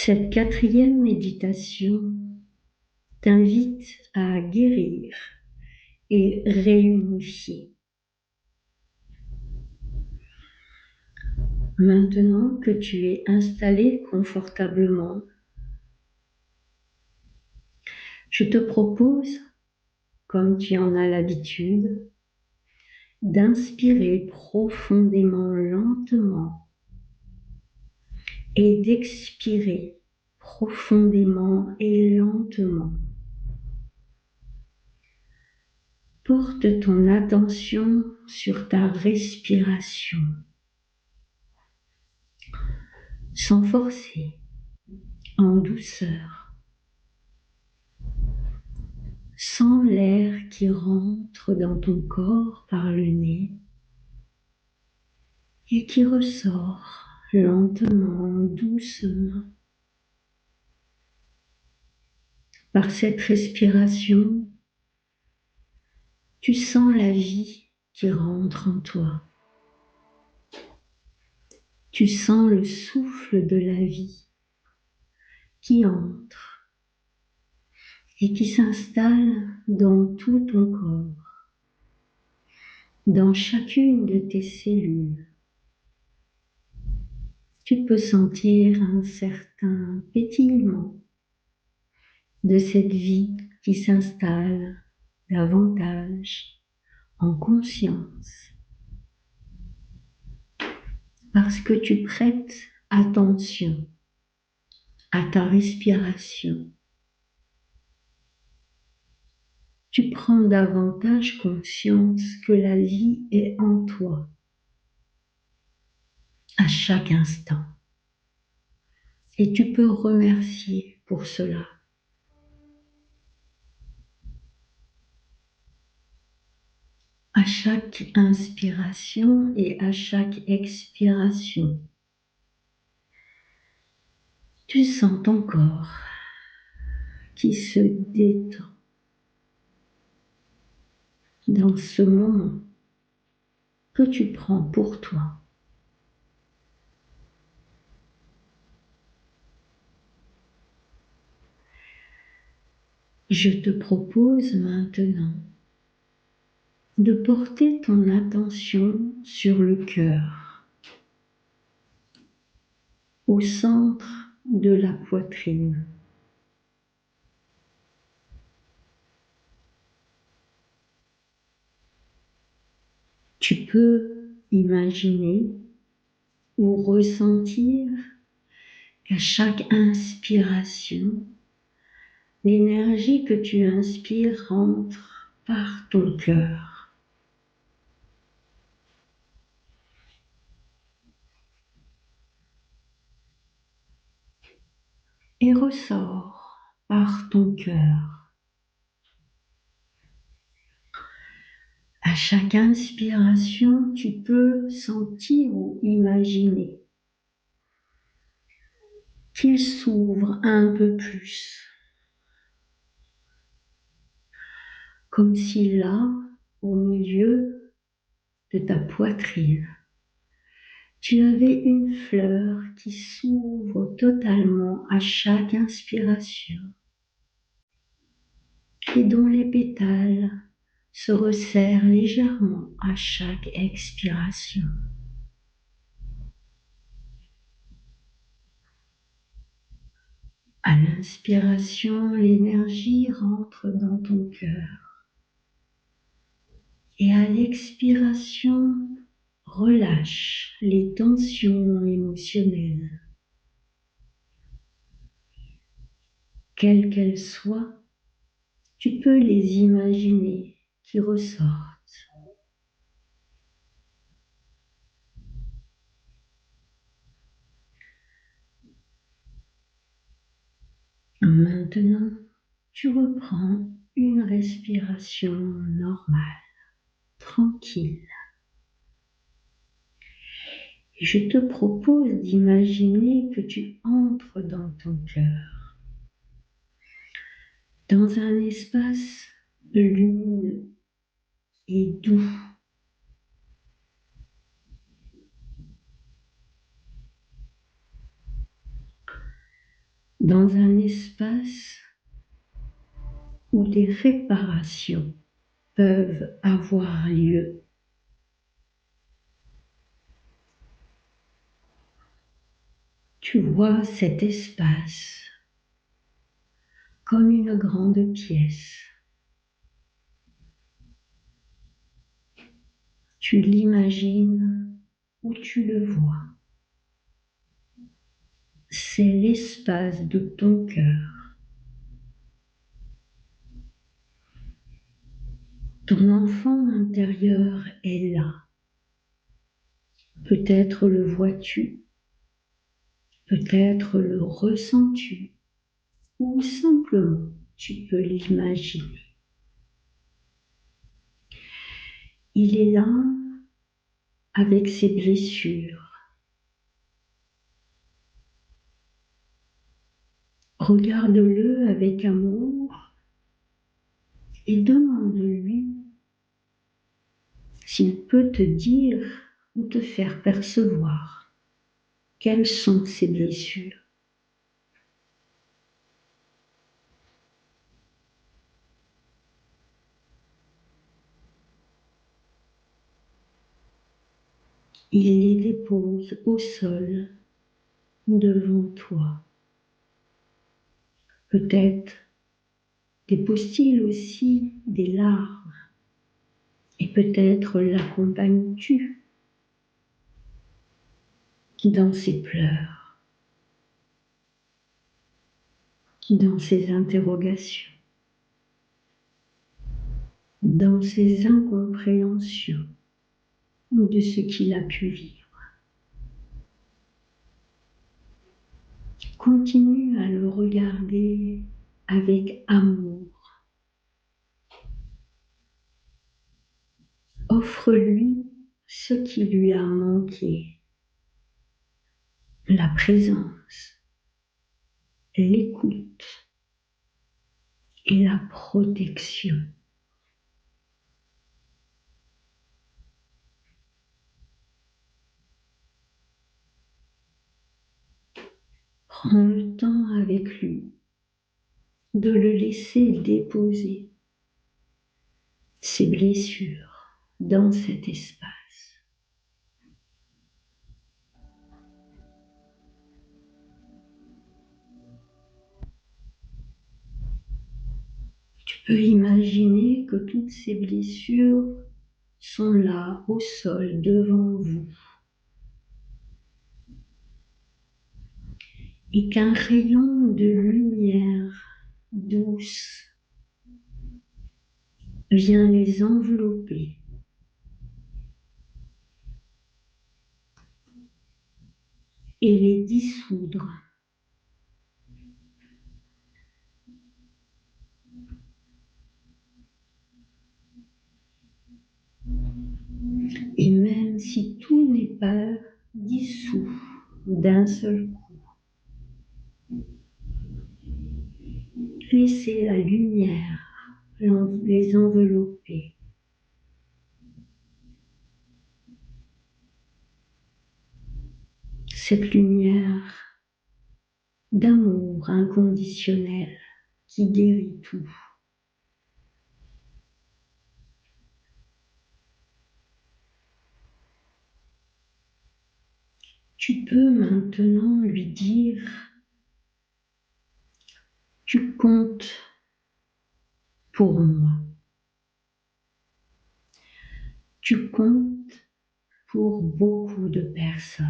Cette quatrième méditation t'invite à guérir et réunifier. Maintenant que tu es installé confortablement, je te propose, comme tu en as l'habitude, d'inspirer profondément, lentement, et d'expirer profondément et lentement. Porte ton attention sur ta respiration, sans forcer, en douceur. Sens l'air qui rentre dans ton corps par le nez et qui ressort lentement, doucement. Par cette respiration, tu sens la vie qui rentre en toi. Tu sens le souffle de la vie qui entre et qui s'installe dans tout ton corps, dans chacune de tes cellules. Tu peux sentir un certain pétillement de cette vie qui s'installe davantage en conscience, parce que tu prêtes attention à ta respiration. Tu prends davantage conscience que la vie est en toi à chaque instant. Et tu peux remercier pour cela. À chaque inspiration et à chaque expiration, tu sens ton corps qui se détend dans ce moment que tu prends pour toi. Je te propose maintenant de porter ton attention sur le cœur, au centre de la poitrine. Tu peux imaginer ou ressentir qu'à chaque inspiration, l'énergie que tu inspires rentre par ton cœur. Et ressort par ton cœur. À chaque inspiration, tu peux sentir ou imaginer qu'il s'ouvre un peu plus. Comme si là, au milieu de ta poitrine, tu avais une fleur qui s'ouvre totalement à chaque inspiration et dont les pétales se resserrent légèrement à chaque expiration. À l'inspiration, l'énergie rentre dans ton cœur. Et à l'expiration, relâche les tensions émotionnelles. Quelles qu'elles soient, tu peux les imaginer qui ressortent. Maintenant, tu reprends une respiration normale, tranquille. Et je te propose d'imaginer que tu entres dans ton cœur, dans un espace lumineux et doux. dans un espace où des réparations peuvent avoir lieu. Tu vois cet espace comme une grande pièce. Tu l'imagines ou tu le vois. C'est l'espace de ton cœur. Ton enfant intérieur est là. Peut-être le vois-tu, peut-être le ressens-tu, ou simplement tu peux l'imaginer. Il est là avec ses blessures. Regarde-le avec amour et demande-lui s'il peut te dire ou te faire percevoir quelles sont ses blessures. Il les dépose au sol devant toi. Peut-être dépose-t-il aussi des larmes et peut-être l'accompagnes-tu dans ses pleurs, dans ses interrogations, dans ses incompréhensions de ce qu'il a pu vivre. Continue à le regarder avec amour. Offre-lui ce qui lui a manqué, la présence, l'écoute et la protection. Prends le temps avec lui de le laisser déposer ses blessures dans cet espace. Tu peux imaginer que toutes ces blessures sont là au sol devant vous et qu'un rayon de lumière douce vient les envelopper et les dissoudre. Et même si tout n'est pas dissous d'un seul coup, laissez la lumière les envelopper. Cette lumière d'amour inconditionnel qui guérit tout. Tu peux maintenant lui dire, tu comptes pour moi. Tu comptes pour beaucoup de personnes.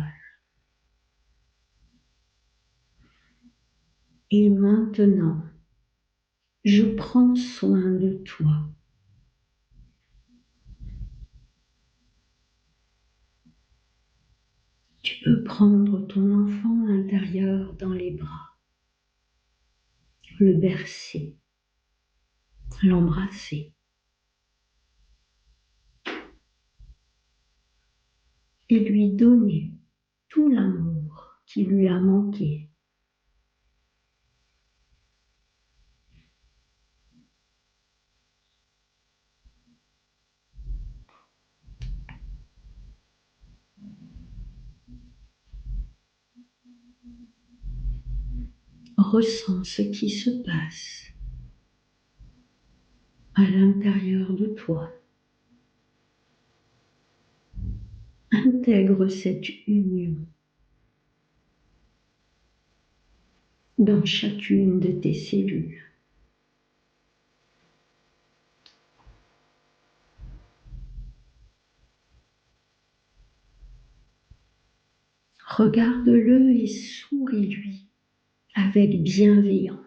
Et maintenant, je prends soin de toi. Tu peux prendre ton enfant intérieur dans les bras, le bercer, l'embrasser. Et lui donner tout l'amour qui lui a manqué. ressens ce qui se passe à l'intérieur de toi. Intègre cette union dans chacune de tes cellules. Regarde-le et souris-lui avec bienveillance.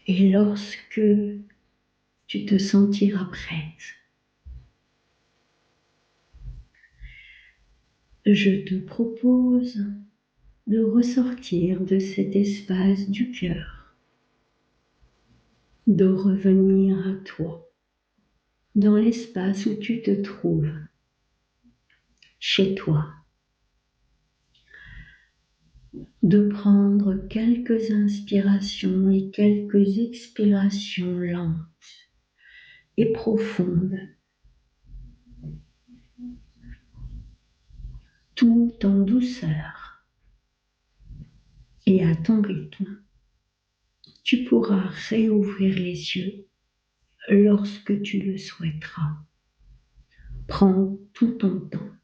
Et lorsque tu te sentiras prête, je te propose de ressortir de cet espace du cœur, de revenir à toi, dans l'espace où tu te trouves, chez toi, de prendre quelques inspirations et quelques expirations lentes et profondes, tout en douceur et à ton rythme. Tu pourras réouvrir les yeux lorsque tu le souhaiteras. Prends tout ton temps.